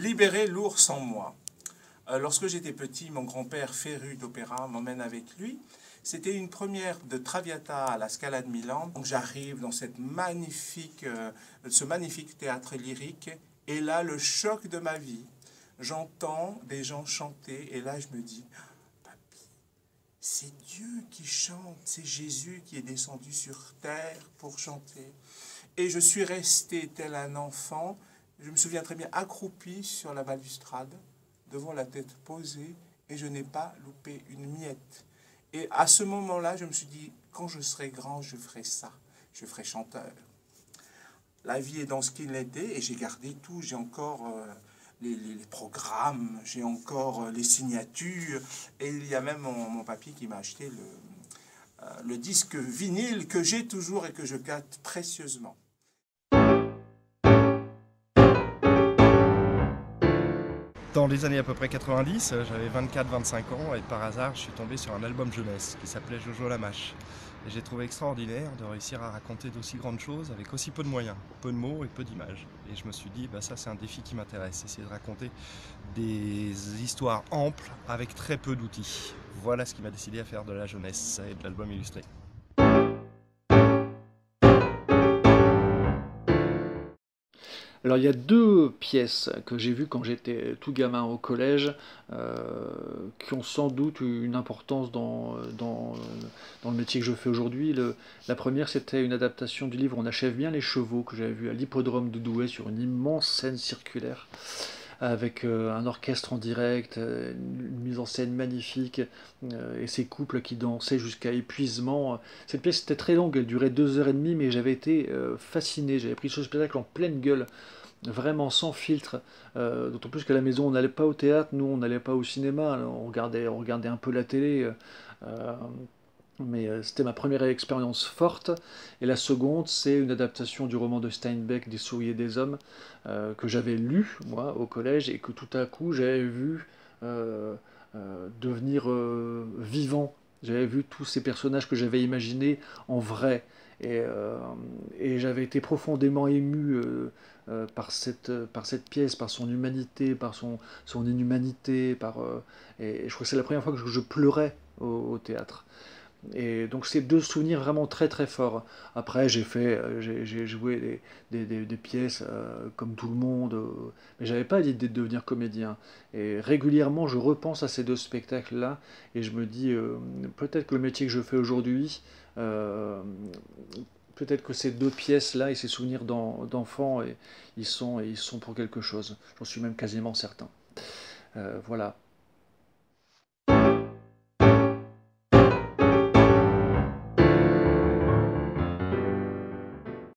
Libérer l'ours en moi. Lorsque j'étais petit, mon grand-père, féru d'opéra, m'emmène avec lui. C'était une première de Traviata à la Scala de Milan. Donc j'arrive dans ce magnifique théâtre lyrique, et là, le choc de ma vie. J'entends des gens chanter, et là, je me dis, papy, c'est Dieu qui chante, c'est Jésus qui est descendu sur terre pour chanter. Et je suis resté tel un enfant, je me souviens très bien, accroupi sur la balustrade, devant la tête posée, et je n'ai pas loupé une miette. Et à ce moment-là, je me suis dit, quand je serai grand, je ferai ça, je ferai chanteur. La vie est dans ce qu'il était, et j'ai gardé tout, j'ai encore les programmes, j'ai encore les signatures, et il y a même mon papy qui m'a acheté le disque vinyle que j'ai toujours et que je garde précieusement. Dans les années à peu près 90, j'avais 24-25 ans et par hasard je suis tombé sur un album jeunesse qui s'appelait Jojo Lamache. Et j'ai trouvé extraordinaire de réussir à raconter d'aussi grandes choses avec aussi peu de moyens, peu de mots et peu d'images. Et je me suis dit, ça c'est un défi qui m'intéresse, essayer de raconter des histoires amples avec très peu d'outils. Voilà ce qui m'a décidé à faire de la jeunesse et de l'album illustré. Alors il y a deux pièces que j'ai vues quand j'étais tout gamin au collège qui ont sans doute une importance dans le métier que je fais aujourd'hui. La première c'était une adaptation du livre On achève bien les chevaux que j'avais vu à l'hippodrome de Douai sur une immense scène circulaire avec un orchestre en direct, une mise en scène magnifique et ces couples qui dansaient jusqu'à épuisement. Cette pièce était très longue, elle durait 2 heures et demie, mais j'avais été fasciné, j'avais pris ce spectacle en pleine gueule, vraiment sans filtre, d'autant plus qu'à la maison on n'allait pas au théâtre, nous on n'allait pas au cinéma, on regardait un peu la télé, mais c'était ma première expérience forte. Et la seconde, c'est une adaptation du roman de Steinbeck, Des souris et des hommes, que j'avais lu, moi, au collège, et que tout à coup, j'avais vu devenir vivant. J'avais vu tous ces personnages que j'avais imaginés en vrai. Et, euh, et j'avais été profondément ému par cette pièce, par son humanité, par son inhumanité. Et je crois que c'est la première fois que je pleurais au théâtre. Et donc c'est deux souvenirs vraiment très très forts. Après j'ai joué des pièces comme tout le monde, mais j'avais pas l'idée de devenir comédien. Et régulièrement je repense à ces deux spectacles-là et je me dis peut-être que le métier que je fais aujourd'hui, euh, peut-être que ces deux pièces-là et ces souvenirs d'enfant, ils sont pour quelque chose. J'en suis même quasiment certain. Voilà.